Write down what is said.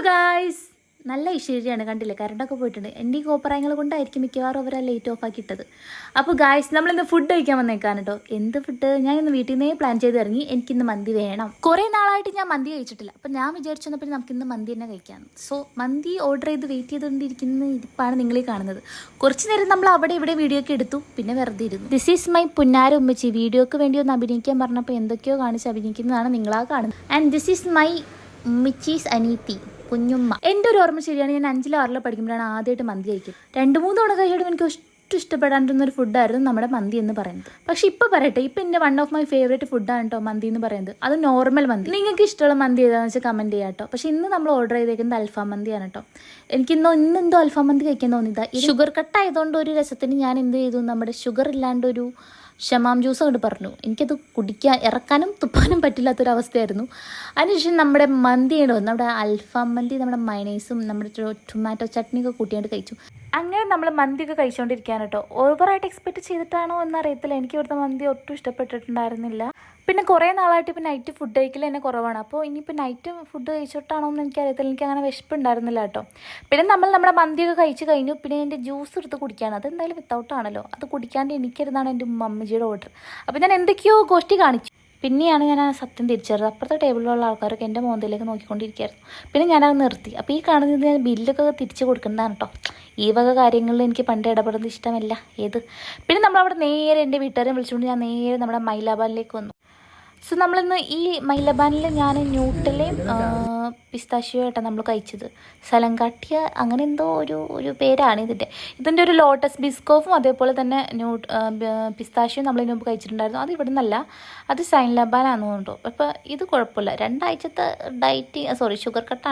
Guys, നല്ല ഐശ്വര്യമാണ്. കണ്ടില്ലേ, കറണ്ടൊക്കെ പോയിട്ടുണ്ട്. എൻ്റെ ഈ കോപ്പറായങ്ങൾ കൊണ്ടായിരിക്കും മിക്കവാറും അവരെ ലൈറ്റ് ഓഫ് ആക്കിയിട്ടത്. അപ്പോൾ ഗായ്സ്, നമ്മളിന്ന് ഫുഡ് കഴിക്കാൻ വന്നേക്കാൻ കേട്ടോ. എന്ത് ഫുഡ്? ഞാൻ ഇന്ന് വീട്ടിൽ നിന്നേ പ്ലാൻ ചെയ്ത് ഇറങ്ങി. എനിക്കിന്ന് മന്തി വേണം. കുറേ നാളായിട്ട് ഞാൻ മന്തി കഴിച്ചിട്ടില്ല. അപ്പോൾ ഞാൻ വിചാരിച്ചു വന്നപ്പോൾ നമുക്കിന്ന് മന്തി തന്നെ കഴിക്കാം. സോ മന്തി ഓർഡർ ചെയ്ത് വെയിറ്റ് ചെയ്തുകൊണ്ടിരിക്കുന്ന ഇരിപ്പാണ് നിങ്ങളീ കാണുന്നത്. കുറച്ച് നേരം നമ്മൾ അവിടെ ഇവിടെ വീഡിയോ ഒക്കെ എടുത്തു, പിന്നെ വെറുതെ ഇരുന്നു. ദിസ് ഈസ് മൈ പുന്നാര ഉമ്മച്ചി. വീഡിയോക്ക് വേണ്ടി ഒന്ന് അഭിനയിക്കാൻ പറഞ്ഞപ്പോൾ എന്തൊക്കെയോ കാണിച്ച് അഭിനയിക്കുന്നതാണ് നിങ്ങളാ കാണുന്നത്. ആൻഡ് ദിസ് ഈസ് മൈ ഉമ്മച്ചീസ് അനീത്തി, കുഞ്ഞുമ്മ. എൻ്റെ ഒരു ഓർമ്മ ശരിയാണ്, ഞാൻ 5-ോ 6-ലോ പഠിക്കുമ്പോഴാണ് ആദ്യമായിട്ട് മന്തി കഴിക്കുന്നത്. 2-3 തവണ കഴിച്ചിട്ടും എനിക്ക് ഒട്ടും ഇഷ്ടപ്പെടാണ്ടിരുന്നൊരു ഫുഡായിരുന്നു നമ്മുടെ മന്തി എന്ന് പറയുന്നത്. പക്ഷെ ഇപ്പോൾ പറയട്ടെ, ഇപ്പം എൻ്റെ വൺ ഓഫ് മൈ ഫേവറേറ്റ് ഫുഡാണ് കേട്ടോ മന്തി എന്ന് പറയുന്നത്. അത് നോർമൽ മന്തി. നിങ്ങൾക്ക് ഇഷ്ടമുള്ള മന്തി ഏതാണെന്ന് വെച്ചാൽ കമൻറ്റ് ചെയ്യാം കേട്ടോ. പക്ഷെ ഇന്ന് നമ്മൾ ഓർഡർ ചെയ്തേക്കുന്നത് അൽഫാം മന്തിയാണ് കേട്ടോ. ഇന്നെന്തോ അൽഫാം മന്തി കഴിക്കാൻ തോന്നിയതാ. ഈ ഷുഗർ കട്ട് ആയതുകൊണ്ട് ഒരു രസത്തിന് ഞാൻ എന്ത് ചെയ്തു, നമ്മുടെ ഷുഗർ ഇല്ലാണ്ടൊരു ഷമാം ജ്യൂസ് കൊണ്ട് പറഞ്ഞു. എനിക്കത് ഇറക്കാനും തുപ്പാനും പറ്റില്ലാത്തൊരവസ്ഥയായിരുന്നു. അതിനുശേഷം നമ്മുടെ മന്തിയാണ് വന്നു. നമ്മുടെ അൽഫാം മന്തി നമ്മുടെ മയണൈസും നമ്മുടെ ടൊമാറ്റോ ചട്നിയൊക്കെ കൂട്ടിയാണ്ട് കഴിച്ചു. അങ്ങനെ നമ്മൾ മന്തിയൊക്കെ കഴിച്ചുകൊണ്ടിരിക്കുകയാണ് കേട്ടോ. ഓവറായിട്ട് എക്സ്പെക്റ്റ് ചെയ്തിട്ടാണോ എന്നറിയത്തില്ല, എനിക്ക് ഇവിടുത്തെ മന്തി ഒട്ടും ഇഷ്ടപ്പെട്ടിട്ടുണ്ടായിരുന്നില്ല. പിന്നെ കുറേ നാളായിട്ട് ഇപ്പോൾ നൈറ്റ് ഫുഡ് കഴിക്കൽ തന്നെ കുറവാണ്. അപ്പോൾ ഇനിയിപ്പോൾ നൈറ്റ് ഫുഡ് കഴിച്ചിട്ടാണോ എന്ന് എനിക്കറിയത്തില്ല. എനിക്ക് അങ്ങനെ വിശപ്പുണ്ടായിരുന്നില്ല കേട്ടോ. പിന്നെ നമ്മുടെ മന്തിയൊക്കെ കഴിച്ച് കഴിഞ്ഞു. പിന്നെ എൻ്റെ ജ്യൂസ് എടുത്ത് കുടിക്കുകയാണ്. അതെന്തായാലും വിത്തൗട്ട് ആണല്ലോ, അത് കുടിക്കാണ്ട് എനിക്കരുതാണ് എൻ്റെ മമ്മിജിയുടെ ഓർഡർ. അപ്പോൾ ഞാൻ എന്തൊക്കെയോ ഗോഷ്ടി കാണിച്ചു. പിന്നെയാണ് ഞാൻ ആ സത്യം തിരിച്ചറിഞ്ഞത്. അപ്പുറത്തെ ടേബിളിലുള്ള ആൾക്കാരൊക്കെ എൻ്റെ മോന്തയിലേക്ക് നോക്കിക്കൊണ്ടിരിക്കുകയായിരുന്നു. പിന്നെ ഞാനത് നിർത്തി. അപ്പോൾ ഈ കാണുന്നത് ഞാൻ ബില്ലൊക്കെ തിരിച്ച് കൊടുക്കുന്നതാണ് കേട്ടോ. ഈ വക കാര്യങ്ങളിൽ എനിക്ക് പണ്ട് ഇടപെടുന്നത് ഇഷ്ടമല്ല. പിന്നെ നമ്മളവിടെ നേരെ എൻ്റെ വീട്ടുകാരെ വിളിച്ചുകൊണ്ട് ഞാൻ നേരെ നമ്മുടെ മൈലാബാനിലേക്ക് വന്നു. സോ നമ്മളിന്ന് ഈ മൈലബാനിൽ ഞാൻ ന്യൂട്ടലയും പിസ്താഷ്യോ ആയിട്ടാണ് നമ്മൾ കഴിച്ചത്. സലങ്കാട്ടിയ അങ്ങനെ എന്തോ ഒരു പേരാണ് ഇതിൻ്റെ ഒരു ലോട്ടസ് ബിസ്കോഫും അതേപോലെ തന്നെ പിസ്താഷ്യോ നമ്മൾ ഇതിന് മുമ്പ് കഴിച്ചിട്ടുണ്ടായിരുന്നു. അത് ഇവിടെ നിന്നല്ല, അത് സൈൻ ലബാനാണെന്ന് തോന്നുന്നു. അപ്പോൾ ഇത് കുഴപ്പമില്ല. 2 ആഴ്ചത്തെ ഷുഗർ കട്ടാണ്.